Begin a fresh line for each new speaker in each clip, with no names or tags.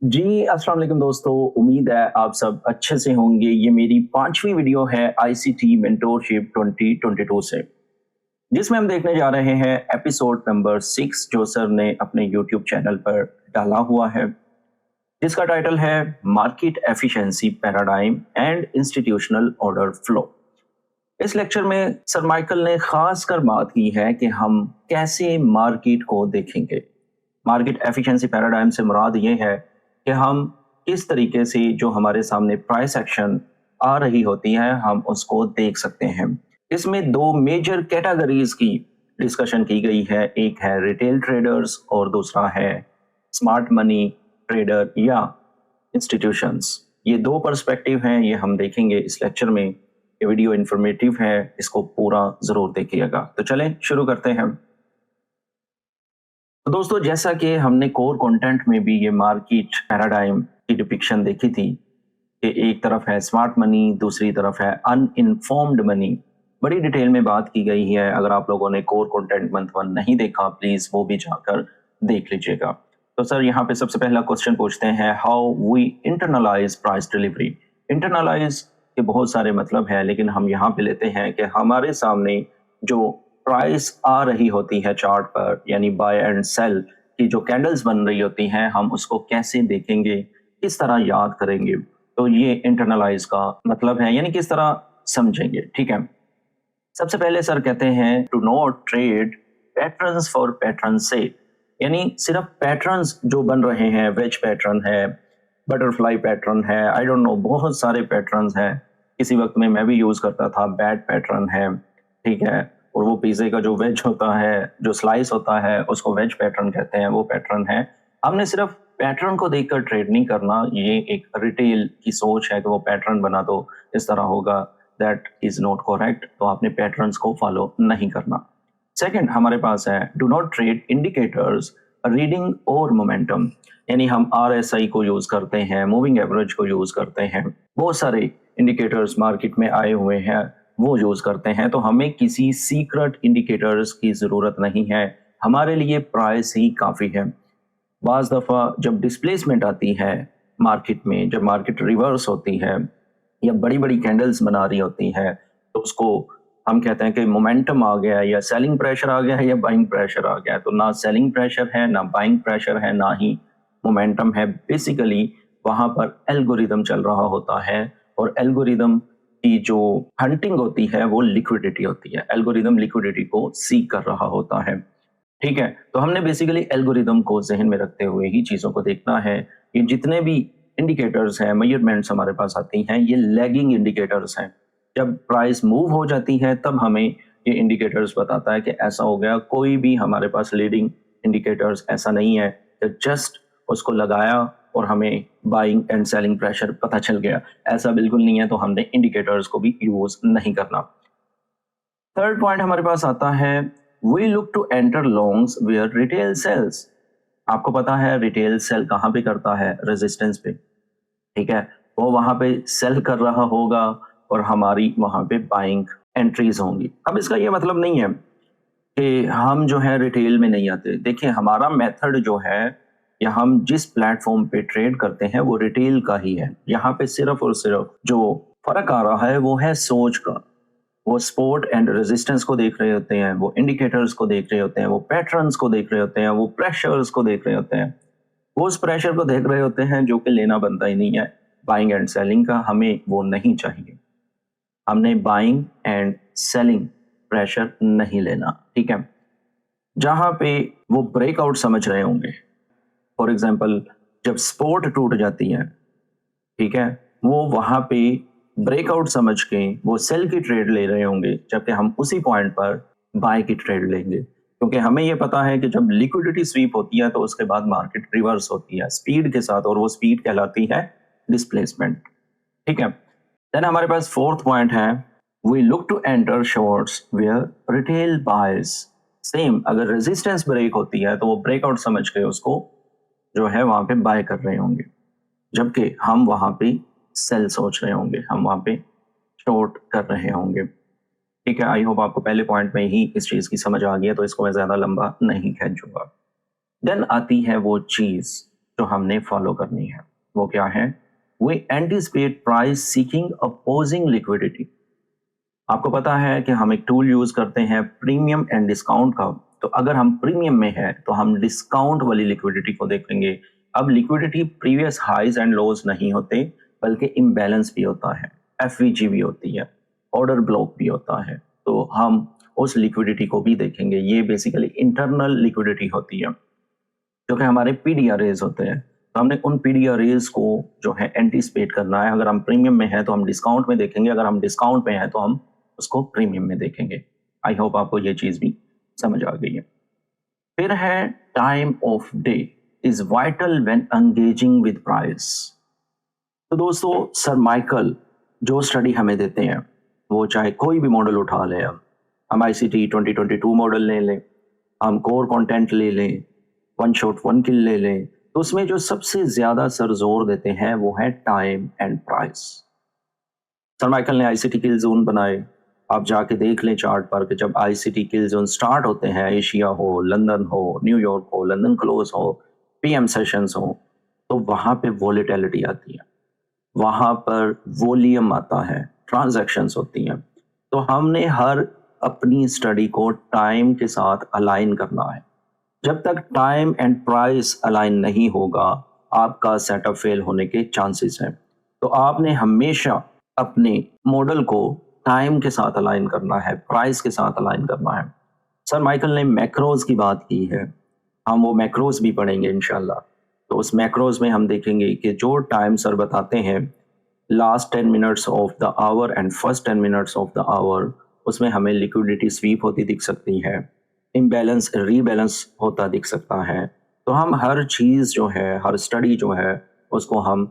जी, अस्सलाम वालेकुम दोस्तों। उम्मीद है आप सब अच्छे से होंगे। ये मेरी 5वीं वीडियो है आईसीटी मेंटरशिप 2022 से, जिसमें हम देखने जा रहे हैं एपिसोड नंबर 6 जो सर ने अपने यूट्यूब चैनल पर डाला हुआ है, जिसका टाइटल है market efficiency paradigm and institutional order flow. इस लेक्चर में सर माइकल ने खास कर बात की है कि हम कैसे मार्केट को देखेंगे। मार्केट एफिशिएंसी पैराडाइम से मुराद ये है कि हम किस तरीके से जो हमारे सामने प्राइस एक्शन आ रही होती है हम उसको देख सकते हैं। इसमें दो मेजर कैटेगरीज की डिस्कशन की गई है, एक है रिटेल ट्रेडर्स और दूसरा है स्मार्ट मनी ट्रेडर या इंस्टीट्यूशंस। ये दो पर्सपेक्टिव हैं, ये हम देखेंगे इस लेक्चर में। ये वीडियो इंफॉर्मेटिव है, इसको पूरा जरूर देखिएगा। तो चलें शुरू करते हैं। तो दोस्तों, जैसा कि हमने कोर कंटेंट में भी ये मार्केट पैराडाइम की डिपिक्शन देखी थी कि एक तरफ है स्मार्ट मनी, दूसरी तरफ है अनइन्फॉर्म्ड मनी। बड़ी डिटेल में बात की गई है। अगर आप लोगों ने कोर कंटेंट मंथ 1 नहीं देखा, प्लीज वो भी जाकर देख लीजिएगा। तो सर यहाँ पे सबसे पहला क्वेश्चन पूछते हैं, how we internalise price delivery. Internalise के बहुत सारे मतलब है, लेकिन हम यहाँ पे लेते हैं कि हमारे सामने जो प्राइस आ रही होती है चार्ट पर, यानी बाय एंड सेल की जो कैंडल्स बन रही होती हैं, हम उसको कैसे देखेंगे, किस तरह याद करेंगे। तो ये इंटरनलाइज का मतलब है, यानी किस तरह समझेंगे। ठीक है, सबसे पहले सर कहते हैं to not trade patterns for pattern से, यानी सिर्फ पैटर्न्स जो बन रहे हैं, वेज पैटर्न है, बटरफ्लाई पैटर्न है, आई डोंट नो, बहुत सारे पैटर्न्स हैं। किसी वक्त में मैं भी यूज करता था, बैट पैटर्न है, ठीक है, और वो पिज्जे का जो वेज होता है, जो स्लाइस होता है, उसको वेज पैटर्न कहते हैं, वो पैटर्न है। हमने सिर्फ पैटर्न को देखकर ट्रेड नहीं करना, ये एक रिटेल की सोच है कि वो पैटर्न बना तो इस तरह होगा, दैट इज नॉट करेक्ट। तो आपने पैटर्न्स को फॉलो नहीं करना। सेकंड हमारे पास है do not trade indicators reading और मोमेंटम, यानी हम आरएसआई को यूज करते हैं, मूविंग एवरेज को यूज करते हैं, बहुत सारे इंडिकेटर्स मार्केट में आए हुए हैं, वो यूज करते हैं। तो हमें किसी सीक्रेट इंडिकेटर्स की जरूरत नहीं है, हमारे लिए प्राइस ही काफी है। बाज दफा जब डिस्प्लेसमेंट आती है मार्केट में, जब मार्केट रिवर्स होती है या बड़ी बड़ी कैंडल्स बना रही होती है, तो उसको हम कहते हैं कि मोमेंटम आ गया, या सेलिंग प्रेशर आ गया है, या बाइंग प्रेशर आ गया है। तो ना सेलिंग प्रेशर है, ना बाइंग प्रेशर है, ना ही मोमेंटम है। बेसिकली वहां पर एल्गोरिदम चल रहा होता है, और एल्गोरिदम की जो हंटिंग होती है वो लिक्विडिटी होती है। एल्गोरिदम लिक्विडिटी को सीक कर रहा होता है। ठीक है, तो हमने बेसिकली एल्गोरिदम को जहन में रखते हुए ही चीजों को देखना है। ये जितने भी इंडिकेटर्स हैं, मेजरमेंट्स हमारे पास आती हैं, ये लैगिंग इंडिकेटर्स हैं। जब प्राइस मूव हो जाती है तब हमें ये इंडिकेटर्स बताता है कि ऐसा हो गया। कोई भी हमारे पास लीडिंग इंडिकेटर्स ऐसा नहीं है कि जस्ट उसको लगाया और हमें बाइंग एंड सेलिंग प्रेशर पता चल गया, ऐसा बिल्कुल नहीं है। तो हमने इंडिकेटर्स को भी यूज नहीं करना। थर्ड पॉइंट हमारे पास आता है we look to enter longs where retail sells. आपको पता है रिटेल सेल कहाँ पे करता है? रेजिस्टेंस पे, ठीक है, वो वहां पे सेल कर रहा होगा और हमारी वहां पे बाइंग एंट्रीज होंगी। अब इसका ये मतलब नहीं है कि हम जो है रिटेल में नहीं आते। देखिए, हमारा मेथड जो है या हम जिस प्लेटफॉर्म पे ट्रेड करते हैं वो रिटेल का ही है। यहाँ पे सिर्फ और सिर्फ जो फर्क आ रहा है वो है सोच का। वो सपोर्ट एंड रेजिस्टेंस को देख रहे होते हैं, वो इंडिकेटर्स को देख रहे होते हैं, वो पैटर्न्स को देख रहे होते हैं, वो प्रेशर्स को देख रहे होते हैं। वो उस प्रेशर को देख रहे होते हैं जो कि लेना बनता ही नहीं है। बाइंग एंड सेलिंग का हमें वो नहीं चाहिए। हमने बाइंग एंड सेलिंग प्रेशर नहीं लेना, ठीक है। जहां पे वो ब्रेकआउट समझ रहे होंगे, फॉर एग्जांपल जब सपोर्ट टूट जाती है, ठीक है, वो वहां पे ब्रेकआउट समझ के वो सेल की ट्रेड ले रहे होंगे, जबकि हम उसी पॉइंट पर बाय की ट्रेड लेंगे। क्योंकि हमें ये पता है कि जब लिक्विडिटी स्वीप होती है तो उसके बाद मार्केट रिवर्स होती है स्पीड के साथ, और वो स्पीड कहलाती है डिस्प्लेसमेंट, ठीक है। देन हमारे पास फोर्थ पॉइंट है we look to enter shorts where retail buyers. Same, अगर रेजिस्टेंस ब्रेक होती है तो वो ब्रेकआउट समझ के उसको जो है वहां पे बाय कर रहे होंगे, जबकि हम वहां पे सेल सोच रहे होंगे, हम वहां पे शॉर्ट कर रहे होंगे, ठीक है। आई होप आपको पहले पॉइंट में ही इस चीज की समझ आ गई है, तो इसको मैं ज्यादा लंबा नहीं खींचूंगा। देन आती है वो चीज जो हमने फॉलो करनी है वो क्या है? We anticipate price seeking opposing liquidity. आपको पता है कि हम एक टूल यूज करते हैं प्रीमियम एंड डिस्काउंट का। तो अगर हम प्रीमियम में है तो हम डिस्काउंट वाली लिक्विडिटी को देखेंगे। अब liquidity previous highs and lows नहीं होते, बल्कि इम्बैलेंस भी होता है, एफवीजी भी होती है, ऑर्डर ब्लॉक भी होता है। तो हम उस लिक्विडिटी को भी देखेंगे। ये बेसिकली इंटरनल लिक्विडिटी होती है जो कि हमारे पीडीआरएज होते हैं। तो हमने उन पीडीआरएज को जो है एंटीसिपेट करना है। अगर हम प्रीमियम में है तो हम डिस्काउंट में देखेंगे, अगर हम डिस्काउंट में है तो हम उसको प्रीमियम में देखेंगे। आई होप आपको ये चीज भी समझ आ गई है। फिर है time of day is vital when engaging with price. तो दोस्तों सर माइकल जो स्टडी हमें देते हैं, वो चाहे कोई भी मॉडल उठा लें, हम आईसीटी 2022 मॉडल ले लें, हम कोर कंटेंट ले लें, वन शॉट वन किल ले लें, तो उसमें जो सबसे ज्यादा सर जोर देते हैं वो है time and price. Sir Michael ने आईसीटी किल जोन बनाए। आप जाके देख लें चार्ट पर कि जब आईसीटी किल जोन स्टार्ट होते हैं, एशिया हो, लंदन हो, न्यूयॉर्क हो, लंदन क्लोज हो, पीएम सेशंस हो, तो वहां पे वोलेटिलिटी आती है, वहां पर वॉल्यूम आता है, ट्रांजैक्शंस होती हैं। तो हमने हर अपनी स्टडी को टाइम के साथ अलाइन करना है। जब तक टाइम एंड प्राइस अलाइन नहीं होगा, आपका सेटअप फेल होने के चांसेस हैं। तो आपने हमेशा अपने मॉडल को टाइम के साथ अलाइन करना है, प्राइस के साथ अलाइन करना है। सर माइकल ने मैक्रोज की बात की है, हम वो मैक्रोज भी पढ़ेंगे इंशाल्लाह। तो उस मैक्रोज में हम देखेंगे कि जो टाइम सर बताते हैं, last 10 minutes of the hour and first 10 minutes of the hour, उसमें हमें लिक्विडिटी स्वीप होती दिख सकती है, इम्बैलेंस रीबैलेंस होता दिख सकता है। तो हम हर चीज़ जो है, हर स्टडी जो है, उसको हम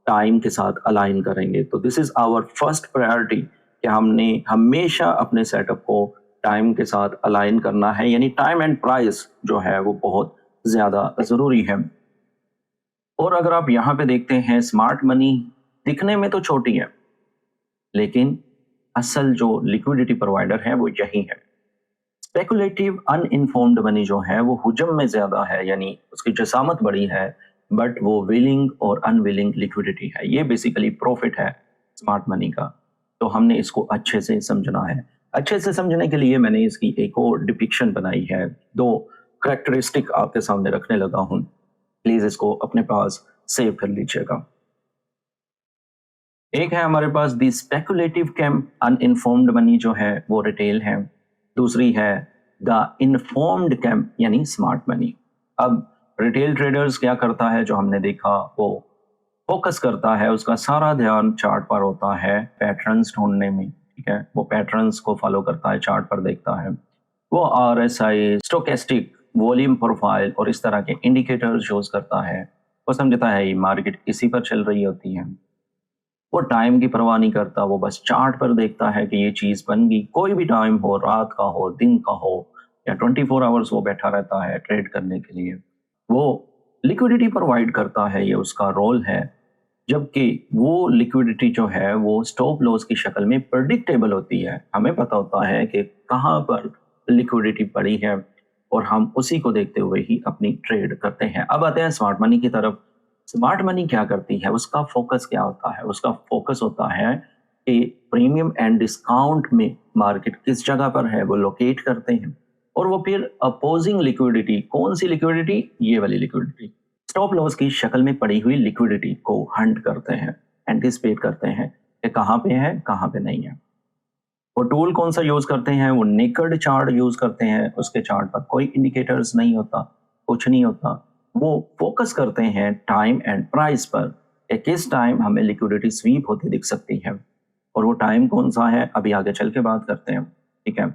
टाइम के साथ अलाइन करेंगे। तो this is our first priority कि हमने हमेशा अपने सेटअप को टाइम के साथ अलाइन करना है, यानी टाइम एंड प्राइस जो है वो बहुत ज़्यादा ज़रूरी है। और अगर आप यहाँ पे देखते हैं, स्मार्ट मनी दिखने में तो छोटी है, लेकिन असल जो लिक्विडिटी प्रोवाइडर है वो यही है। स्पेकुलेटिव अनइन्फॉर्म्ड मनी जो है वो हुजम में ज्यादा है, यानी उसकी जसामत बड़ी है, बट वो विलिंग और अनविलिंग लिक्विडिटी है। ये बेसिकली प्रॉफिट है स्मार्ट मनी का। तो हमने इसको अच्छे से समझना है। अच्छे से समझने के लिए मैंने इसकी एक और डिपिक्शन बनाई है, दो करेक्टरिस्टिक आपके सामने रखने लगा हूं। प्लीज इसको अपने पास सेव कर लीजिएगा। एक है हमारे पास दी स्पेकुलेटिव कैंप, अनइन्फॉर्म्ड मनी जो है वो रिटेल है। दूसरी है द इन्फॉर्म्ड कैंप यानी स्मार्ट मनी। अब रिटेल ट्रेडर्स क्या करता है, जो हमने देखा, वो फोकस करता है, उसका सारा ध्यान चार्ट पर होता है, पैटर्न्स ढूंढने में। ठीक है, वो पैटर्न्स को फॉलो करता है, चार्ट पर देखता है, वो आरएसआई, स्टोकेस्टिक, वॉल्यूम प्रोफाइल और इस तरह के इंडिकेटर्स यूज करता है। वो समझता है ये मार्केट इसी पर चल रही होती है। वो टाइम की परवाह नहीं करता, वो बस चार्ट पर देखता है कि ये चीज बन गई। कोई भी टाइम हो, रात का हो, दिन का हो, या 24 आवर्स वो बैठा रहता है ट्रेड करने के लिए। वो लिक्विडिटी प्रोवाइड करता है, ये उसका रोल है। जबकि वो लिक्विडिटी जो है वो स्टॉप लॉस की शक्ल में प्रेडिक्टेबल होती है। हमें पता होता है कि कहाँ पर लिक्विडिटी पड़ी है और हम उसी को देखते हुए ही अपनी ट्रेड करते हैं। अब आते हैं स्मार्ट मनी की तरफ। स्मार्ट मनी क्या करती है, उसका फोकस क्या होता है? उसका फोकस होता है कि प्रीमियम एंड डिस्काउंट में मार्केट किस जगह पर है वो लोकेट करते हैं, और वो फिर अपोजिंग लिक्विडिटी, कौन सी लिक्विडिटी? ये वाली लिक्विडिटी, स्टॉप लॉस की शक्ल में पड़ी हुई लिक्विडिटी को हंट करते हैं, एंटिसिपेट करते हैं कि कहाँ पे है, कहाँ पे नहीं है। वो टूल कौन सा यूज करते हैं? वो नेकेड चार्ट यूज करते हैं। उसके चार्ट पर कोई इंडिकेटर्स नहीं होता, कुछ नहीं होता। वो फोकस करते हैं टाइम एंड प्राइस पर कि किस टाइम हमें लिक्विडिटी स्वीप होती दिख सकती है, और वो टाइम कौन सा है अभी आगे चल के बात करते हैं। ठीक है,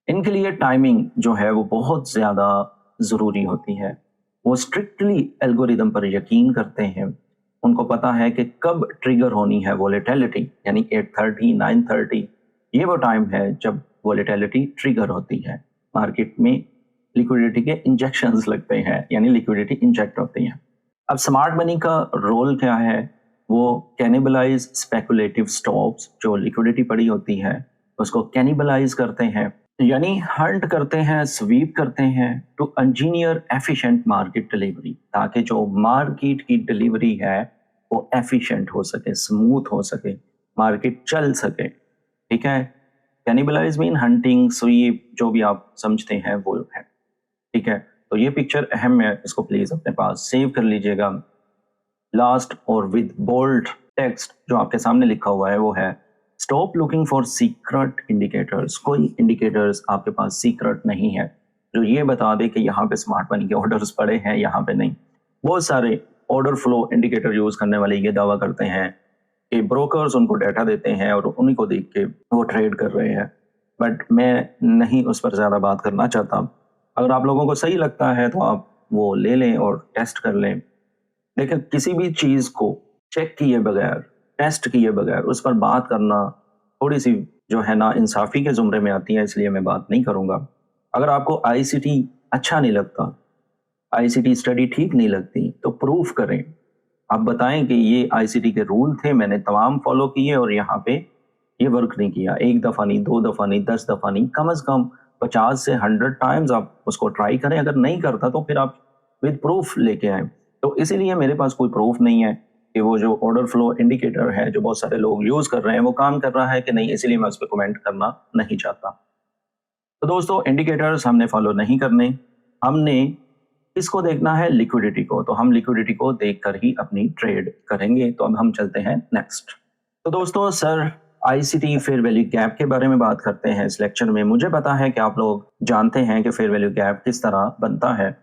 इनके लिए टाइमिंग जो है वो बहुत ज्यादा जरूरी होती है। वो स्ट्रिक्टली एल्गोरिदम पर यकीन करते हैं। उनको पता है कि कब ट्रिगर होनी है वोलेटिलिटी, यानी 8:30, 9:30, ये वो टाइम है जब वोलेटिलिटी ट्रिगर होती है। मार्केट में लिक्विडिटी के इंजेक्शंस लगते हैं, यानी लिक्विडिटी इंजेक्ट होती है। अब स्मार्ट मनी का रोल क्या है? वो कैनिबलाइज स्पेकुलेटिव स्टॉप्स, जो लिक्विडिटी पड़ी होती है उसको कैनिबलाइज करते हैं, यानी हंट करते हैं, स्वीप करते हैं to engineer efficient market delivery, ताकि जो मार्केट की डिलीवरी है वो एफिशिएंट हो सके, स्मूथ हो सके, मार्केट चल सके। ठीक है, कैनिबलाइज मीन हंटिंग, स्वीप, जो भी आप समझते हैं वो है। ठीक है, तो ये पिक्चर अहम है, इसको प्लीज अपने पास सेव कर लीजिएगा। लास्ट और विद बोल्ड टेक्स्ट जो आपके सामने लिखा हुआ है वो है stop looking for secret indicators. कोई इंडिकेटर्स आपके पास सीक्रेट नहीं है जो ये बता दे कि यहाँ पे स्मार्ट मनी के ऑर्डर्स पड़े हैं, यहाँ पे नहीं। बहुत सारे ऑर्डर फ्लो इंडिकेटर यूज करने वाले ये दावा करते हैं कि ब्रोकर्स उनको डाटा देते हैं और उन्हीं को देख के वो ट्रेड कर रहे हैं, बट मैं नहीं उस पर ज़्यादा बात करना चाहता। अगर आप लोगों को सही लगता है तो आप वो ले लें और टेस्ट कर लें। लेकिन किसी भी चीज़ को चेक किए बगैर, टेस्ट किए बगैर उस पर बात करना थोड़ी सी जो है ना इंसाफी के ज़ुमरे में आती है, इसलिए मैं बात नहीं करूँगा। अगर आपको आईसीटी अच्छा नहीं लगता, आईसीटी स्टडी ठीक नहीं लगती, तो प्रूफ करें। आप बताएं कि ये आईसीटी के रूल थे, मैंने तमाम फॉलो किए और यहाँ पे ये वर्क नहीं किया। एक दफ़ा नहीं, 2 दफ़ा नहीं, 10 दफ़ा नहीं, कम से कम 50 से 100 टाइम्स आप उसको ट्राई करें। अगर नहीं करता तो फिर आप विद प्रूफ लेके आएँ। तो इसीलिए मेरे पास कोई प्रूफ नहीं है कि वो जो ऑर्डर फ्लो इंडिकेटर है, जो बहुत सारे लोग यूज़ कर रहे हैं, वो काम कर रहा है कि नहीं, इसीलिए मैं उस पे कमेंट करना नहीं चाहता। तो दोस्तों, इंडिकेटर्स हमने फॉलो नहीं करने, हमने इसको देखना है लिक्विडिटी को, तो हम लिक्विडिटी को देखकर ही अपनी ट्रेड करेंगे। तो अब हम चलते हैं नेक्स्ट। तो दोस्तों, sir ICT fair value gap के बारे में बात करते हैं इस लेक्चर में। मुझे पता है कि आप लोग जानते हैं कि फेयर वैल्यू गैप किस तरह बनता है,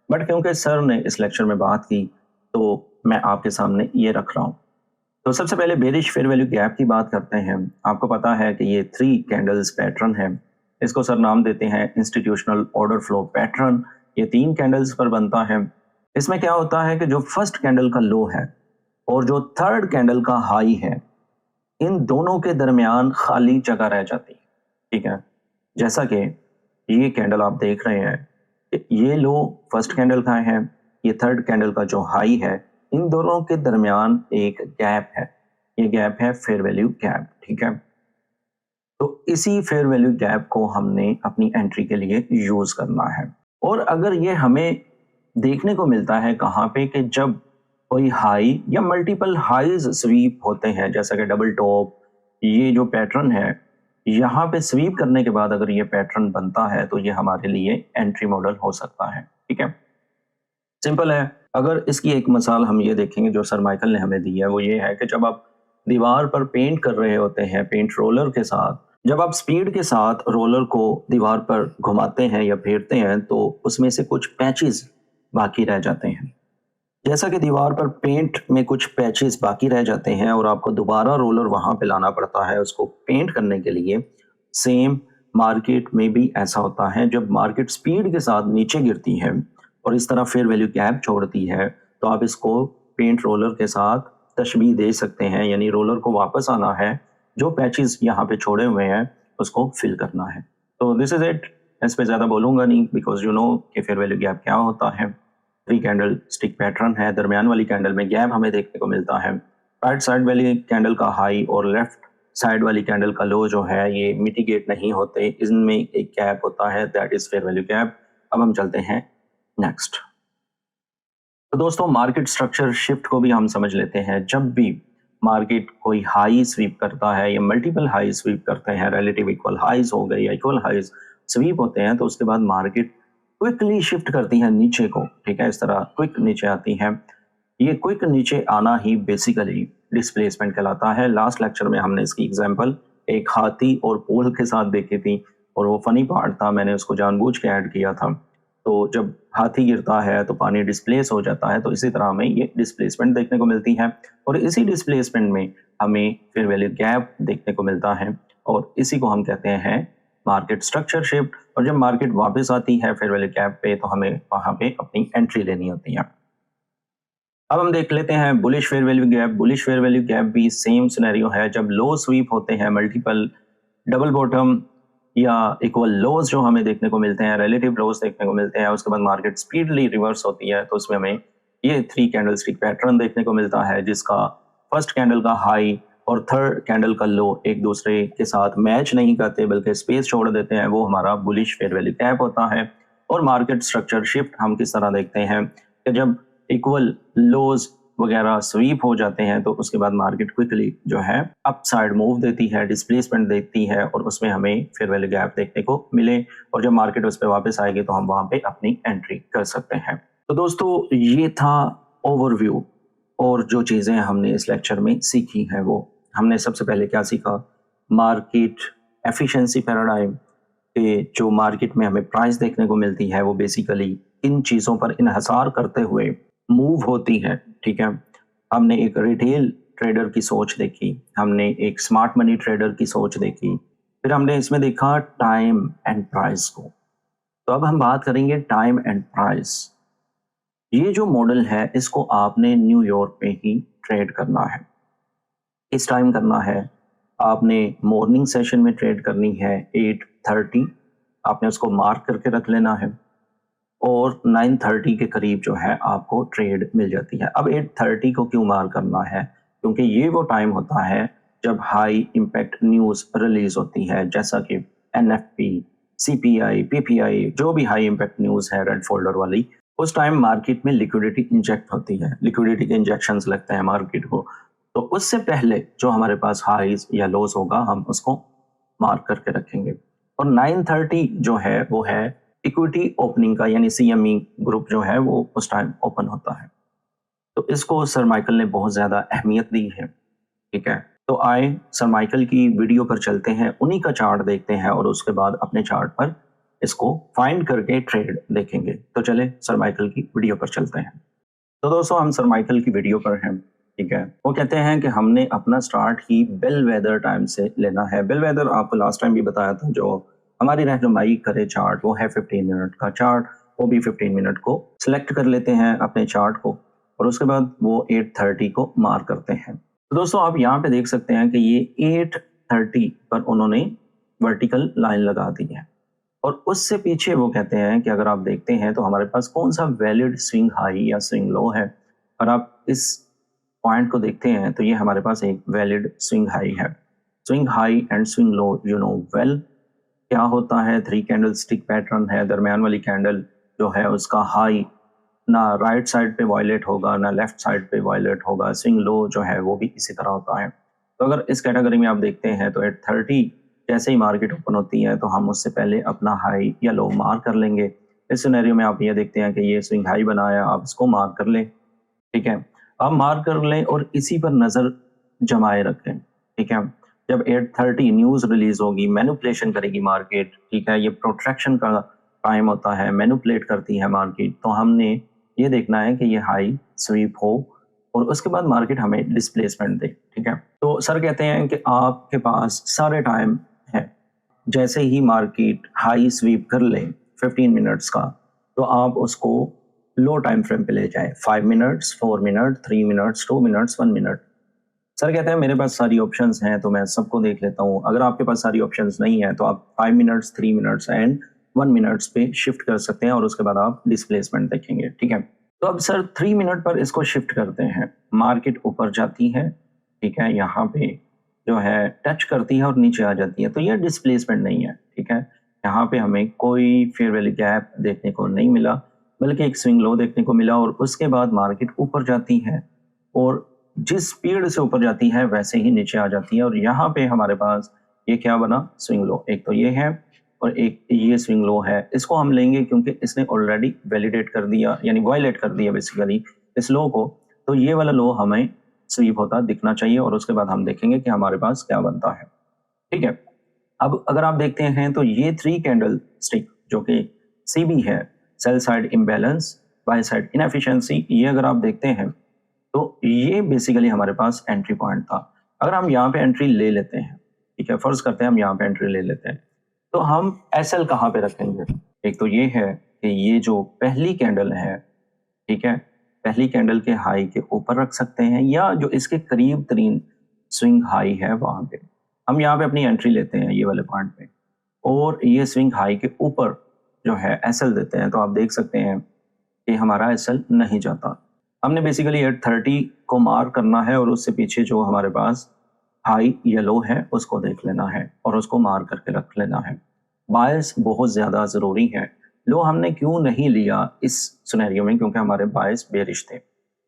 बट क्योंकि सर ने इस लेक्चर में बात की तो मैं आपके सामने ये रख रहा हूँ। तो सबसे पहले बेरिश फेयर वैल्यू गैप की बात करते हैं। आपको पता है कि ये 3 कैंडल्स पैटर्न है, इसको सर नाम देते हैं इंस्टीट्यूशनल ऑर्डर फ्लो पैटर्न। ये 3 कैंडल्स पर बनता है। इसमें क्या होता है कि जो फर्स्ट कैंडल का लो है और जो थर्ड कैंडल का हाई है, इन दोनों के दरमियान खाली जगह रह जाती है। ठीक है, जैसा कि ये कैंडल आप देख रहे हैं, ये लो फर्स्ट कैंडल का है, ये थर्ड कैंडल का जो हाई है, इन दोनों के दरमियान एक गैप है। ये गैप है फेयर वैल्यू गैप। ठीक है, तो इसी फेयर वैल्यू गैप को हमने अपनी एंट्री के लिए यूज करना है। और अगर ये हमें देखने को मिलता है कहाँ पे कि जब कोई हाई या मल्टीपल हाईज स्वीप होते हैं, जैसा कि डबल टॉप, ये जो पैटर्न है, यहाँ पे स्वीप करने के बाद अगर ये पैटर्न बनता है तो ये हमारे लिए एंट्री मॉडल हो सकता है। ठीक है, सिंपल है। अगर इसकी एक मिसाल हम ये देखेंगे जो सर माइकल ने हमें दी है, वो ये है कि जब आप दीवार पर पेंट कर रहे होते हैं पेंट रोलर के साथ, जब आप स्पीड के साथ रोलर को दीवार पर घुमाते हैं या फेरते हैं तो उसमें से कुछ पैचेस बाकी रह जाते हैं। जैसा कि दीवार पर पेंट में कुछ पैचेस बाकी रह जाते हैं और आपको दोबारा रोलर वहां पे लाना पड़ता है उसको पेंट करने के लिए, सेम मार्केट में भी ऐसा होता है। जब मार्केट स्पीड के साथ नीचे गिरती है और इस तरह फेयर वैल्यू गैप छोड़ती है, तो आप इसको पेंट रोलर के साथ तशबीह दे सकते हैं, यानी रोलर को वापस आना है, जो पैचेस यहाँ पे छोड़े हुए हैं उसको फिल करना है। तो दिस इज इट। इस पे ज़्यादा बोलूँगा नहीं, बिकॉज यू नो कि फेयर वैल्यू गैप क्या होता है। 3 कैंडल स्टिक पैटर्न है, दरमियान वाली कैंडल में गैप हमें देखने को मिलता है। राइट साइड वाली कैंडल का हाई और लेफ्ट साइड वाली कैंडल का लो जो है ये मिटिगेट नहीं होते, इनमें एक गैप होता है, that is fair value gap. अब हम चलते हैं नेक्स्ट। तो दोस्तों, मार्केट स्ट्रक्चर शिफ्ट को भी हम समझ लेते हैं। जब भी मार्केट कोई हाई स्वीप करता है या मल्टीपल हाई स्वीप करते हैं, रिलेटिव इक्वल हाईज हो गए या इक्वल हाईज स्वीप होते हैं, तो उसके बाद मार्केट क्विकली शिफ्ट करती है नीचे को। ठीक है, इस तरह क्विक नीचे आती है। ये क्विक नीचे आना ही बेसिकली डिस्प्लेसमेंट कहलाता है। लास्ट लेक्चर में हमने इसकी एग्जांपल एक हाथी और पोल के साथ देखी थी और वो फनी पार्ट था, मैंने उसको जानबूझ के ऐड किया था। तो जब हाथी गिरता है तो पानी डिस्प्लेस हो जाता है, तो इसी तरह हमें ये डिस्प्लेसमेंट देखने को मिलती है और इसी डिस्प्लेसमेंट में हमें फेयर वैल्यू गैप देखने को मिलता है और इसी को हम कहते हैं मार्केट स्ट्रक्चर शिफ्ट। और जब मार्केट वापस आती है फेयर वैल्यू गैप पे, तो हमें वहां पे अपनी एंट्री लेनी होती है। अब हम देख लेते हैं bullish fair value gap. Bullish fair value gap भी सेम सिनेरियो है। जब लो स्वीप होते हैं, मल्टीपल डबल बॉटम या इक्वल लोज जो हमें देखने को मिलते हैं, रिलेटिव लोज देखने को मिलते हैं, उसके बाद मार्केट स्पीडली रिवर्स होती है, तो उसमें हमें ये 3 कैंडल स्टिक पैटर्न देखने को मिलता है, जिसका फर्स्ट कैंडल का हाई और थर्ड कैंडल का लो एक दूसरे के साथ मैच नहीं करते बल्कि स्पेस छोड़ देते हैं, वो हमारा बुलिश फेयर वैल्यू गैप होता है। और मार्केट स्ट्रक्चर शिफ्ट हम किस तरह देखते हैं कि जब इक्वल लोज वगैरह स्वीप हो जाते हैं तो उसके बाद मार्केट क्विकली जो है अपसाइड मूव देती है, डिस्प्लेसमेंट देती है और उसमें हमें फेयर वैल्यू गैप देखने को मिले, और जब मार्केट उस पर वापस आएगी तो हम वहां पे अपनी एंट्री कर सकते हैं। तो दोस्तों ये था ओवरव्यू, और जो चीजें हमने इस लेक्चर में सीखी हैं वो हमने सबसे पहले क्या सीखा, मार्केट एफिशिएंसी पैराडाइम के जो मार्केट में हमें प्राइस देखने को मिलती है वो बेसिकली इन चीज़ों पर इन्हसार करते हुए मूव होती है। ठीक है, हमने एक रिटेल ट्रेडर की सोच देखी, हमने एक स्मार्ट मनी ट्रेडर की सोच देखी, फिर हमने इसमें देखा टाइम एंड प्राइस को। तो अब हम बात करेंगे टाइम एंड प्राइस। ये जो मॉडल है इसको आपने न्यूयॉर्क में ही ट्रेड करना है, इस टाइम करना है। आपने मॉर्निंग सेशन में ट्रेड करनी है 8:30, आपने उसको मार्क करके रख लेना है और 9:30 के करीब जो है आपको ट्रेड मिल जाती है। अब 8:30 को क्यों मार्क करना है, क्योंकि ये वो टाइम होता है जब हाई इम्पैक्ट न्यूज़ रिलीज होती है, जैसा कि एनएफपी, सीपीआई, पीपीआई, जो भी हाई इम्पैक्ट न्यूज़ है रेड फोल्डर वाली, उस टाइम मार्केट में लिक्विडिटी इंजेक्ट होती है, लिक्विडिटी के इंजेक्शंस लगते हैं मार्केट को। तो उससे पहले जो हमारे पास हाईज या लोज होगा हम उसको मार्क करके रखेंगे। और 9:30 जो है वो है इक्विटी ओपनिंग का, यानी सीएमई ग्रुप जो है वो उस टाइम ओपन होता है। तो इसको सर माइकल ने बहुत ज्यादा अहमियत दी है। ठीक है, तो आए सर माइकल की वीडियो पर चलते हैं, उन्हीं का चार्ट देखते हैं और उसके बाद अपने चार्ट पर इसको फाइंड करके ट्रेड देखेंगे। तो चले सर माइकल की वीडियो पर चलते हैं। तो दोस्तों हम सर माइकल की वीडियो पर हैं। ठीक है, वो कहते हैं कि हमने अपना स्टार्ट ही बेल वेदर टाइम से लेना है। बेल वेदर आपको लास्ट टाइम भी बताया था, जो हमारी रहनुमाई करे चार्ट वो है 15 मिनट का चार्ट, वो भी 15 मिनट को सिलेक्ट कर लेते हैं अपने चार्ट को और उसके बाद वो 8:30 को मार्क करते हैं। तो दोस्तों आप यहाँ पे देख सकते हैं कि ये 8:30 पर उन्होंने वर्टिकल लाइन लगा दी है और उससे पीछे वो कहते हैं कि अगर आप देखते हैं तो हमारे पास कौन सा वैलिड स्विंग हाई या स्विंग लो है। और आप इस पॉइंट को देखते हैं तो ये हमारे पास एक वैलिड स्विंग हाई है। Swing high and swing low you know well क्या होता है, 3 कैंडल स्टिक पैटर्न है। दरमियान वाली कैंडल जो है उसका हाई ना राइट साइड पे वायलेट होगा ना लेफ्ट साइड पे वायलेट होगा। स्विंग लो जो है वो भी इसी तरह होता है। तो अगर इस कैटेगरी में आप देखते हैं तो 8:30 जैसे ही मार्केट ओपन होती है तो हम उससे पहले अपना हाई या लो मार्क कर लेंगे। इस सिनेरियो में आप ये देखते हैं कि ये स्विंग हाई बनाया, आप इसको मार्क कर लें। ठीक है, आप मार्क कर लें और इसी पर नजर जमाए रखें। ठीक है, जब 8:30 न्यूज रिलीज होगी, मैनिपुलेशन करेगी मार्केट। ठीक है, ये प्रोट्रैक्शन का टाइम होता है, मैनिपुलेट करती है मार्केट। तो हमने ये देखना है कि ये हाई स्वीप हो और उसके बाद मार्केट हमें डिस्प्लेसमेंट दे। ठीक है, तो सर कहते हैं कि आपके पास सारे टाइम है, जैसे ही मार्केट हाई स्वीप कर ले 15 मिनट्स का तो आप उसको लो टाइम फ्रेम पे ले जाएं, 5 minutes, 4 minute, 3 minutes, 2 minutes, 1 minute. Sir कहते हैं मेरे पास सारी ऑप्शंस हैं तो मैं सबको देख लेता हूँ। अगर आपके पास सारी ऑप्शंस नहीं है तो आप 5 मिनट्स, 3 मिनट्स एंड 1 मिनट्स पे शिफ्ट कर सकते हैं और उसके बाद आप डिस्प्लेसमेंट देखेंगे। ठीक है, तो अब सर 3 मिनट पर इसको शिफ्ट करते हैं। मार्केट ऊपर जाती है, ठीक है, यहाँ पे जो है टच करती है और नीचे आ जाती है, तो ये डिस्प्लेसमेंट नहीं है। ठीक है, यहाँ पे हमें कोई फेयर वैल्यू गैप देखने को नहीं मिला बल्कि एक स्विंग लो देखने को मिला और उसके बाद मार्केट ऊपर जाती है और जिस स्पीड से ऊपर जाती है वैसे ही नीचे आ जाती है। और यहाँ पे हमारे पास ये क्या बना, स्विंग लो। एक तो ये है और एक ये स्विंग लो है, इसको हम लेंगे क्योंकि इसने ऑलरेडी वैलिडेट कर दिया, यानी वायलेट कर दिया बेसिकली इस लो को। तो ये वाला लो हमें स्वीप होता दिखना चाहिए और उसके बाद हम देखेंगे कि हमारे पास क्या बनता है। ठीक है, अब अगर आप देखते हैं तो ये 3 कैंडल स्टिक जो कि सीबी है, sell side imbalance, by side inefficiency, ये अगर आप देखते हैं तो ये बेसिकली हमारे पास एंट्री पॉइंट था। अगर हम यहाँ पे एंट्री ले लेते हैं, ठीक है, फर्ज करते हैं हम यहाँ पे एंट्री ले लेते हैं, तो हम एसएल कहाँ पे रखेंगे। एक तो ये है कि ये जो पहली कैंडल है, ठीक है, पहली कैंडल के हाई के ऊपर रख सकते हैं या जो इसके करीब तरीन स्विंग हाई है वहां पे हम यहाँ पे अपनी एंट्री लेते हैं ये वाले पॉइंट पे और ये स्विंग हाई के ऊपर जो है एसएल देते हैं। तो आप देख सकते हैं कि हमारा एसएल नहीं जाता। हमने बेसिकली 8:30 को मार्क करना है और उससे पीछे जो हमारे पास हाई या लो है उसको देख लेना है और उसको मार करके रख लेना है। बायस बहुत ज़्यादा ज़रूरी है। लो हमने क्यों नहीं लिया इस सिनेरियो में, क्योंकि हमारे बायस बेरिश थे।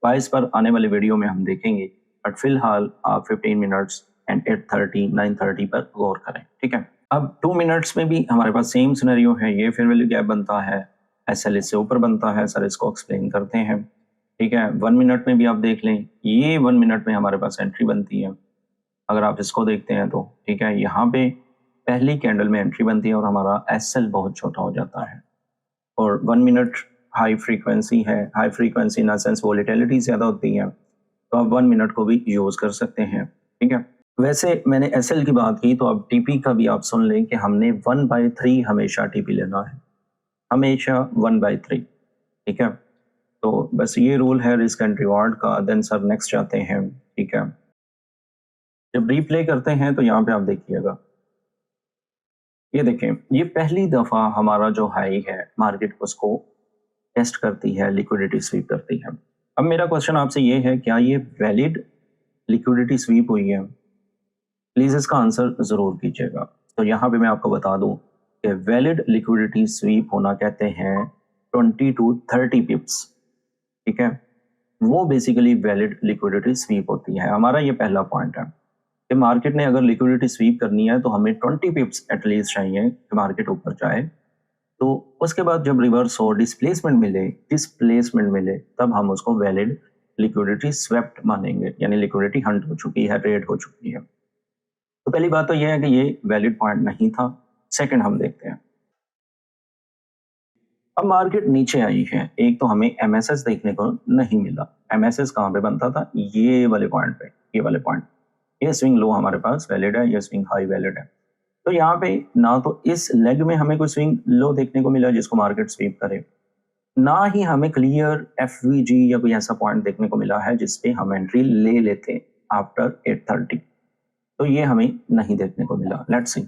बायस पर आने वाले वीडियो में हम देखेंगे, बट फिलहाल आप 15 मिनट्स एंड 8:30 9:30 पर गौर करें, ठीक है। अब 2 मिनट्स में भी हमारे पास सेम सिनेरियो है, ये फेयर वैल्यू गैप बनता है, एसएल इससे ऊपर बनता है, सर इसको एक्सप्लेन करते हैं, ठीक है। 1 मिनट में भी आप देख लें, ये 1 मिनट में हमारे पास एंट्री बनती है। अगर आप इसको देखते हैं तो ठीक है, यहाँ पे पहली कैंडल में एंट्री बनती है और हमारा एसएल बहुत छोटा हो जाता है। और 1 मिनट हाई फ्रीक्वेंसी है, high frequency in the sense volatility ज़्यादा होती है, तो आप 1 मिनट को भी यूज़ कर सकते हैं, ठीक है। वैसे मैंने एसएल की बात की, तो अब टीपी का भी आप सुन लें कि हमने 1/3 हमेशा टीपी लेना है, हमेशा 1/3, ठीक है। तो बस ये रूल है रिस्क एंड रिवार्ड का। देन सर नेक्स्ट जाते हैं, ठीक है। जब रिप्ले करते हैं तो यहाँ पे आप देखिएगा, ये देखें, ये पहली दफ़ा हमारा जो हाई है मार्केट उसको टेस्ट करती है, लिक्विडिटी स्वीप करती है। अब मेरा क्वेश्चन आपसे ये है, क्या ये वैलिड लिक्विडिटी स्वीप हुई है? प्लीज़ इसका आंसर ज़रूर कीजिएगा। तो यहाँ पे मैं आपको बता दूँ कि वैलिड लिक्विडिटी स्वीप होना कहते हैं 20 to 30 पिप्स, ठीक है। वो बेसिकली वैलिड लिक्विडिटी स्वीप होती है। हमारा ये पहला पॉइंट है कि मार्केट ने अगर लिक्विडिटी स्वीप करनी है तो हमें 20 पिप्स एटलीस्ट चाहिए कि मार्केट ऊपर जाए। तो उसके बाद जब रिवर्स हो, डिस्प्लेसमेंट मिले, तब हम उसको वैलिड लिक्विडिटी स्वेप्ट मानेंगे, यानी लिक्विडिटी हंट हो चुकी है, रेड हो चुकी है। तो पहली बात तो यह है कि ये वैलिड पॉइंट नहीं था। सेकंड हम देखते हैं, अब मार्केट नीचे आई है, एक तो हमें एमएसएस देखने को नहीं मिला। एमएसएस कहाँ पे बनता था? ये वाले पॉइंट पे, ये वाले पॉइंट। ये स्विंग लो हमारे पास वैलिड है, ये स्विंग हाई वैलिड है। तो यहाँ पे ना तो इस लेग में हमें कोई स्विंग लो देखने को मिला जिसको मार्केट स्वीप करे, ना ही हमें क्लियर एफवीजी या कोई ऐसा पॉइंट देखने को मिला है जिसपे हम एंट्री ले लेते आफ्टर 8:30। तो ये हमें नहीं देखने को मिला। Let's see.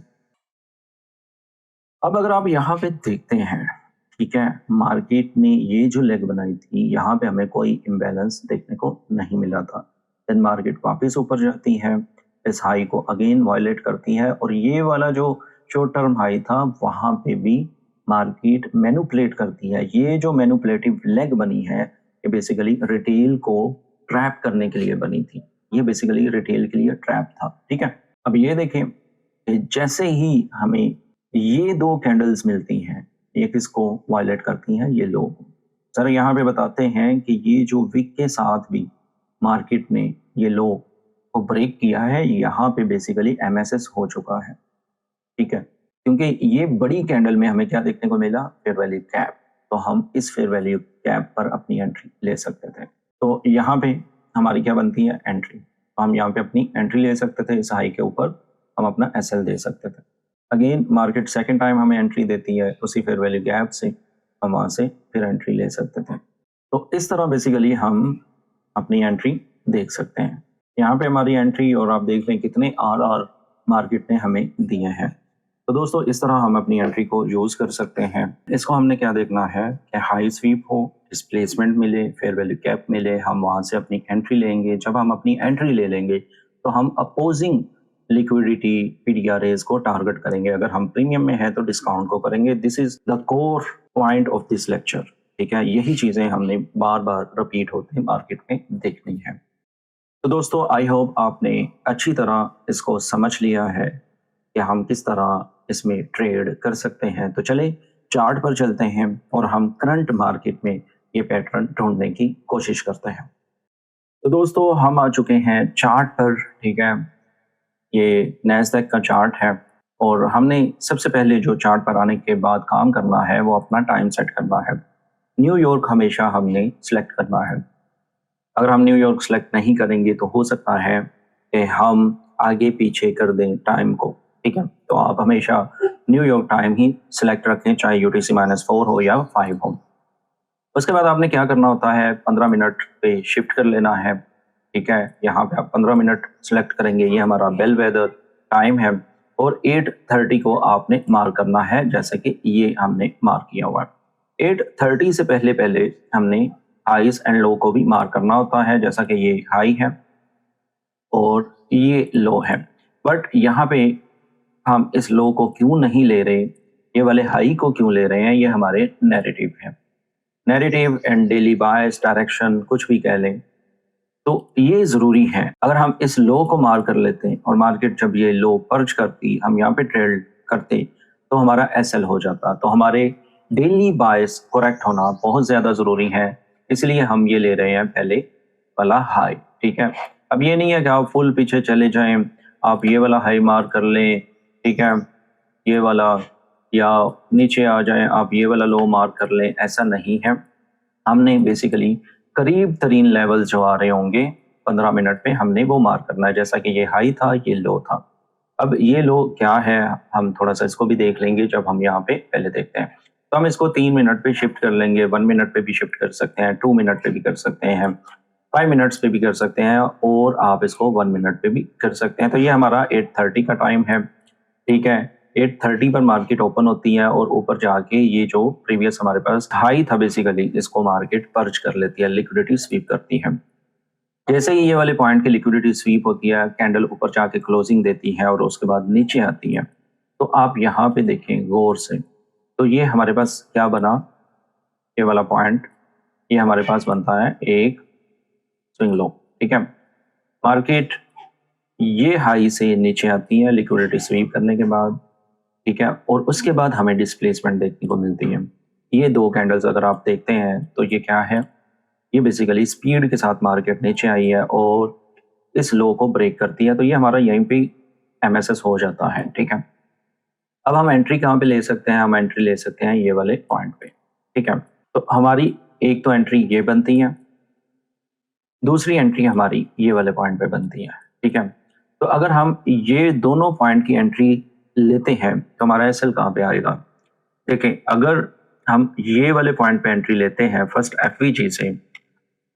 अब अगर आप यहाँ पे देखते हैं, ठीक है, मार्केट ने ये जो लेग बनाई थी, यहाँ पे हमें कोई इम्बैलेंस देखने को नहीं मिला था। देन मार्केट वापस ऊपर जाती है, इस हाई को अगेन वायलेट करती है, और ये वाला जो शॉर्ट टर्म हाई था वहाँ पे भी मार्केट मैनिपुलेट करती है। ये जो मैनिपुलेटिव लेग बनी है, ये बेसिकली रिटेल को ट्रैप करने के लिए बनी थी। ये बेसिकली रिटेल के लिए ट्रैप था, ठीक है। अब ये देखें कि जैसे ही हमें ये दो कैंडल्स मिलती हैं, ये किसको वायलेट करती हैं? ये लो। सर यहाँ पे बताते हैं कि ये जो विक के साथ भी मार्केट ने ये लो को ब्रेक किया है, यहाँ पे बेसिकली एमएसएस हो चुका है, ठीक है। क्योंकि ये बड़ी कैंडल में हमें क्या देखने को मिला? Fair value cap. तो हम इस फेयर वैल्यू कैप पर अपनी एंट्री ले सकते थे। तो यहाँ पे हमारी क्या बनती है? एंट्री। तो हम यहाँ पे अपनी एंट्री ले सकते थे, इस हाई के ऊपर हम अपना एसएल दे सकते थे। अगेन मार्केट सेकंड टाइम हमें एंट्री देती है, उसी फेयर वैल्यू गैप से हम वहाँ से फिर एंट्री ले सकते थे। तो इस तरह बेसिकली हम अपनी एंट्री देख सकते हैं। यहाँ पे हमारी एंट्री, और आप देख लें कितने आर मार्केट ने हमें दिए हैं। तो दोस्तों इस तरह हम अपनी एंट्री को यूज़ कर सकते हैं। इसको हमने क्या देखना है कि हाई स्वीप हो, डिस्प्लेसमेंट मिले, फेयर वैल्यू कैप मिले, हम वहाँ से अपनी एंट्री लेंगे। जब हम अपनी एंट्री ले लेंगे तो हम अपोजिंग लिक्विडिटी पीडीआरएस को टारगेट करेंगे। अगर हम प्रीमियम में है तो डिस्काउंट को करेंगे। This is the core point of this lecture, ठीक है। यही चीज़ें हमने बार बार रिपीट होते मार्केट में देखनी है। तो दोस्तों आई होप आपने अच्छी तरह इसको समझ लिया है कि हम किस तरह इसमें ट्रेड कर सकते हैं। तो चले चार्ट पर चलते हैं और हम करंट मार्केट में ये पैटर्न ढूंढने की कोशिश करते हैं। तो दोस्तों हम आ चुके हैं चार्ट पर, ठीक है। ये नैस्डैक का चार्ट है, और हमने सबसे पहले जो चार्ट पर आने के बाद काम करना है वो अपना टाइम सेट करना है। न्यूयॉर्क हमेशा हमने सेलेक्ट करना है। अगर हम न्यूयॉर्क सेलेक्ट नहीं करेंगे तो हो सकता है कि हम आगे पीछे कर दें टाइम को, ठीक है। तो आप हमेशा न्यूयॉर्क टाइम ही सिलेक्ट रखें, चाहे UTC-4 हो या 5 हो। उसके बाद आपने क्या करना होता है, 15 मिनट पे शिफ्ट कर लेना है, ठीक है। यहाँ पे आप 15 मिनट सेलेक्ट करेंगे, ये हमारा बेल वेदर टाइम है, और 8:30 को आपने मार्क करना है, जैसे कि ये हमने मार्क किया हुआ है। 8:30 से पहले पहले हमने हाईज एंड लो को भी मार्क करना होता है, जैसा कि ये हाई है और ये लो है। बट यहाँ पे हम इस लो को क्यों नहीं ले रहे, ये वाले हाई को क्यों ले रहे हैं, ये हमारे नैरेटिव है। Narrative and daily bias direction कुछ भी कह लें, तो ये ज़रूरी है। अगर हम इस लो को मार कर लेते हैं और मार्केट जब ये लो पर्च करती, हम यहाँ पे ट्रेड करते, तो हमारा एसएल हो जाता। तो हमारे डेली बायस करेक्ट होना बहुत ज़्यादा ज़रूरी है, इसलिए हम ये ले रहे हैं पहले वाला हाई, ठीक है। अब ये नहीं है कि आप फुल पीछे चले जाएं, आप ये वाला हाई मार कर लें, ठीक है, ये वाला, या नीचे आ जाएं आप ये वाला लो मार कर लें, ऐसा नहीं है। हमने बेसिकली करीब तरीन लेवल जो आ रहे होंगे 15 मिनट पे, हमने वो मार करना है। जैसा कि ये हाई था, ये लो था। अब ये लो क्या है, हम थोड़ा सा इसको भी देख लेंगे जब हम यहाँ पे पहले देखते हैं। तो हम इसको 3 मिनट पे शिफ्ट कर लेंगे, 1 मिनट पे भी शिफ्ट कर सकते हैं, 2 मिनट पे भी कर सकते हैं, 5 मिनट्स पे भी कर सकते हैं, और आप इसको 1 मिनट पे भी कर सकते हैं। तो ये हमारा 8:30 का टाइम है, ठीक है। 8:30 पर मार्केट ओपन होती है और ऊपर जाके ये जो प्रीवियस हमारे पास हाई था बेसिकली, इसको मार्केट पर्च कर लेती है, लिक्विडिटी स्वीप करती है। जैसे ही ये वाले पॉइंट की लिक्विडिटी स्वीप होती है, कैंडल ऊपर जाके क्लोजिंग देती है और उसके बाद नीचे आती है, तो आप यहाँ पे देखें गौर से, तो ये हमारे पास क्या बना, ये वाला पॉइंट, ये हमारे पास बनता है एक स्विंग लो, ठीक है। मार्केट ये हाई से नीचे आती है लिक्विडिटी स्वीप करने के बाद, ठीक है, और उसके बाद हमें डिस्प्लेसमेंट देखने को मिलती है। ये दो कैंडल्स अगर आप देखते हैं तो ये क्या है, ये बेसिकली स्पीड के साथ मार्केट नीचे आई है और इस लो को ब्रेक करती है, तो ये हमारा यहीं पे एमएसएस हो जाता है, ठीक है। अब हम एंट्री कहाँ पे ले सकते हैं, हम एंट्री ले सकते हैं ये वाले पॉइंट पे, ठीक है। तो हमारी एक तो एंट्री ये बनती है, दूसरी एंट्री हमारी ये वाले पॉइंट पे बनती है, ठीक है। तो अगर हम ये दोनों पॉइंट की एंट्री लेते हैं तो हमारा एसएल कहाँ पे आएगा, देखें, अगर हम ये वाले पॉइंट पे एंट्री लेते हैं फर्स्ट एफवीजी से,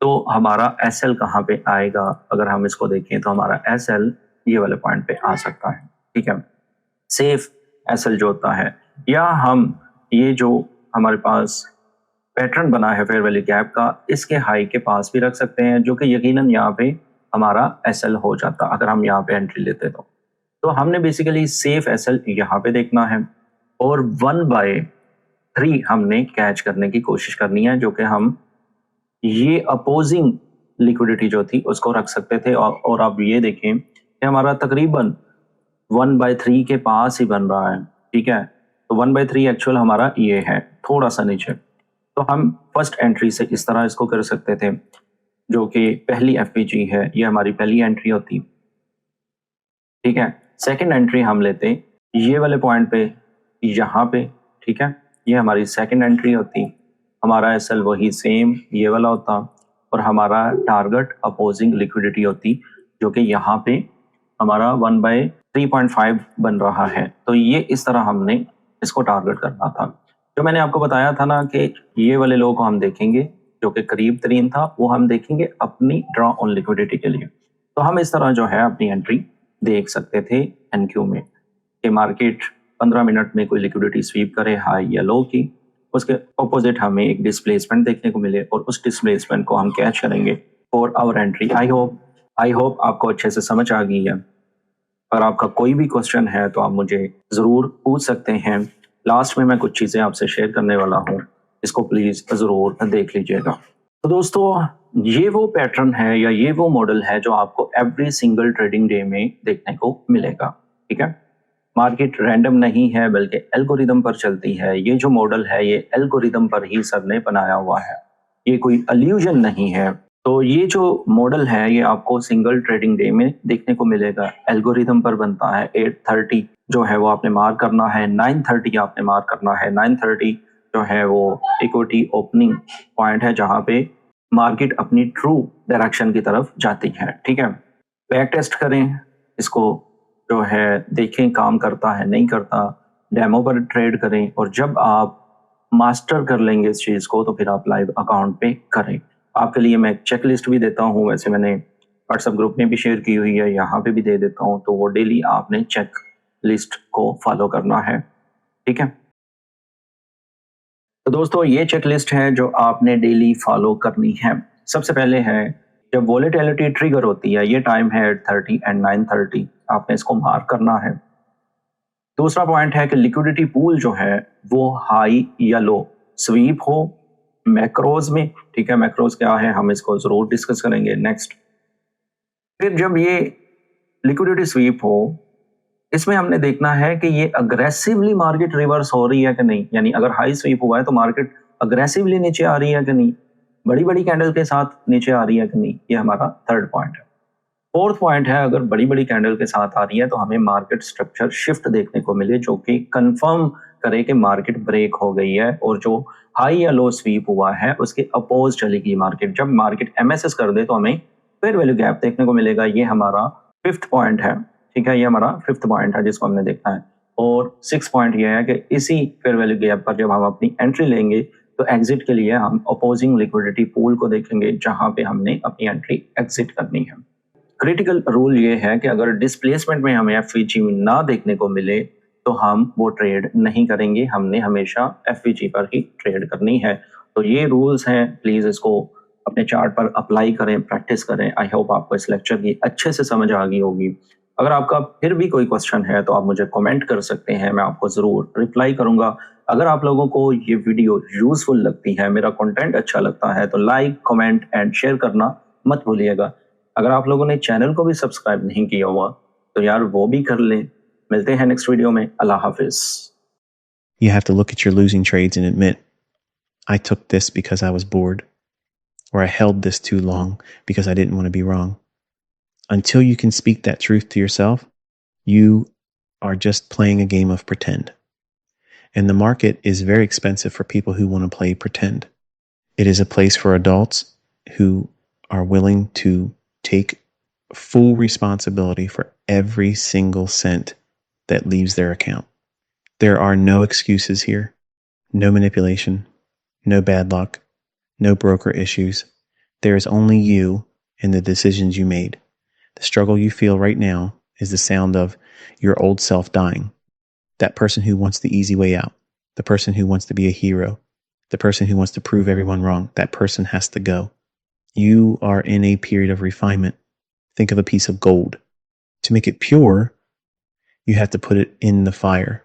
तो हमारा एसएल कहाँ पे आएगा, अगर हम इसको देखें तो हमारा एसएल ये वाले पॉइंट पे आ सकता है, ठीक है। सेफ एसएल जो होता है, या हम ये जो हमारे पास पैटर्न बना है फेयर वैल्यू गैप का, इसके हाई के पास भी रख सकते हैं, जो कि यकीनन यहाँ पे हमारा एसएल हो जाता अगर हम यहाँ पे एंट्री लेते तो हमने बेसिकली सेफ एसएल यहाँ पे देखना है और 1/3 हमने कैच करने की कोशिश करनी है, जो कि हम ये अपोजिंग लिक्विडिटी जो थी उसको रख सकते थे, और आप ये देखें कि हमारा तकरीबन 1/3 के पास ही बन रहा है, ठीक है। तो 1/3 एक्चुअल हमारा ये है, थोड़ा सा नीचे। तो हम फर्स्ट एंट्री से इस तरह इसको कर सकते थे, जो कि पहली एफपीजी है, ये हमारी पहली एंट्री होती, ठीक है। सेकंड एंट्री हम लेते ये वाले पॉइंट पे, यहाँ पे, ठीक है, ये हमारी सेकंड एंट्री होती। हमारा एसएल वही सेम ये वाला होता और हमारा टारगेट अपोजिंग लिक्विडिटी होती, जो कि यहाँ पे हमारा 1/3.5 बन रहा है। तो ये इस तरह हमने इसको टारगेट करना था। जो मैंने आपको बताया था ना कि ये वाले लो को हम देखेंगे, जो कि करीब तरीन था, वो हम देखेंगे अपनी ड्रॉ ऑन लिक्विडिटी के लिए। तो हम इस तरह जो है अपनी एंट्री देख सकते थे एनक्यू में, कि मार्केट 15 मिनट में कोई लिक्विडिटी स्वीप करे हाई या लो की, उसके ऑपोजिट हमें एक डिस्प्लेसमेंट देखने को मिले और उस डिस्प्लेसमेंट को हम कैच करेंगे for our entry. I hope आपको अच्छे से समझ आ गई है। अगर आपका कोई भी क्वेश्चन है तो आप मुझे ज़रूर पूछ सकते हैं। लास्ट में मैं कुछ चीज़ें आपसे शेयर करने वाला हूँ, इसको प्लीज़ ज़रूर देख लीजिएगा। तो दोस्तों, ये वो पैटर्न है या ये वो मॉडल है जो आपको एवरी सिंगल ट्रेडिंग डे में देखने को मिलेगा, ठीक है। मार्केट रैंडम नहीं है बल्कि एल्गोरिदम पर चलती है। ये जो मॉडल है ये एल्गोरिदम पर ही सर ने बनाया हुआ है, ये कोई इल्यूजन नहीं है। तो ये जो मॉडल है ये आपको सिंगल ट्रेडिंग डे में देखने को मिलेगा, एल्गोरिदम पर बनता है। 8:30 जो है वो आपने मार्क करना है, 9:30 आपने मार्क करना है। 9:30 जो है वो इक्विटी ओपनिंग पॉइंट है जहां पे मार्केट अपनी ट्रू डायरेक्शन की तरफ जाती है, ठीक है। बैक टेस्ट करें इसको, जो है देखें काम करता है नहीं करता, डेमो पर ट्रेड करें, और जब आप मास्टर कर लेंगे इस चीज़ को तो फिर आप लाइव अकाउंट पे करें। आपके लिए मैं एक चेक लिस्ट भी देता हूँ, वैसे मैंने व्हाट्सएप ग्रुप में भी शेयर की हुई है, यहाँ पे भी दे देता हूँ। तो वो डेली आपने चेक लिस्ट को फॉलो करना है, ठीक है। तो दोस्तों, ये चेक लिस्ट है जो आपने डेली फॉलो करनी है। सबसे पहले है जब वॉलेटिलिटी ट्रिगर होती है, ये टाइम है 8:30 एंड 9:30, आपने इसको मार्क करना है। दूसरा पॉइंट है कि लिक्विडिटी पूल जो है वो हाई या लो स्वीप हो मैक्रोज में, ठीक है। मैक्रोज क्या है, हम इसको जरूर डिस्कस करेंगे नेक्स्ट। फिर जब ये लिक्विडिटी स्वीप हो, इसमें हमने देखना है कि ये अग्रेसिवली मार्केट रिवर्स हो रही है कि नहीं, यानी अगर हाई स्वीप हुआ है तो मार्केट अग्रेसिवली नीचे आ रही है कि नहीं, बड़ी बड़ी कैंडल के साथ नीचे आ रही है कि नहीं, ये हमारा थर्ड पॉइंट है। फोर्थ पॉइंट है, अगर बड़ी बड़ी कैंडल के साथ आ रही है तो हमें मार्केट स्ट्रक्चर शिफ्ट देखने को मिले जो कि कंफर्म करे कि मार्केट ब्रेक हो गई है और जो हाई या लो स्वीप हुआ है उसके अपोज चलेगी मार्केट। जब मार्केट एमएसएस कर दे तो हमें फेयर वैल्यू गैप देखने को मिलेगा। ये हमारा फिफ्थ पॉइंट है, ठीक है। ये हमारा फिफ्थ पॉइंट है जिसको हमने देखना है। और सिक्स पॉइंट ये है कि इसी फेयर वैल्यू गैप पर जब हम अपनी एंट्री लेंगे तो एग्जिट के लिए हम अपोजिंग लिक्विडिटी पूल को देखेंगे जहां पे हमने अपनी एंट्री एग्जिट करनी है। क्रिटिकल रूल ये है कि अगर डिस्प्लेसमेंट में हमें एफवीजी ना देखने को मिले तो हम वो ट्रेड नहीं करेंगे, हमने हमेशा एफवीजी पर ही ट्रेड करनी है। तो ये रूल्स हैं, प्लीज इसको अपने चार्ट पर अप्लाई करें, प्रैक्टिस करें। आई होप आपको इस लेक्चर की अच्छे से समझ आ गई होगी। अगर आपका फिर भी कोई क्वेश्चन है तो आप मुझे कमेंट कर सकते हैं, मैं आपको जरूर रिप्लाई करूंगा। अगर आप लोगों को ये वीडियो यूजफुल लगती है, मेरा कंटेंट अच्छा लगता है तो लाइक कमेंट एंड शेयर करना मत भूलिएगा। अगर आप लोगों ने चैनल को भी सब्सक्राइब नहीं किया हुआ तो यार वो भी कर लें। मिलते हैं नेक्स्ट वीडियो में। अल्लाह हाफिज।
You have to look at your losing trades and admit, I took this because I was bored, or I held this too long because I didn't want to be wrong. Until you can speak that truth to yourself, you are just playing a game of pretend. And the market is very expensive for people who want to play pretend. It is a place for adults who are willing to take full responsibility for every single cent that leaves their account. There are no excuses here, no manipulation, no bad luck, no broker issues. There is only you and the decisions you made. The struggle you feel right now is the sound of your old self dying. That person who wants the easy way out, the person who wants to be a hero, the person who wants to prove everyone wrong, that person has to go. You are in a period of refinement. Think of a piece of gold. To make it pure, you have to put it in the fire.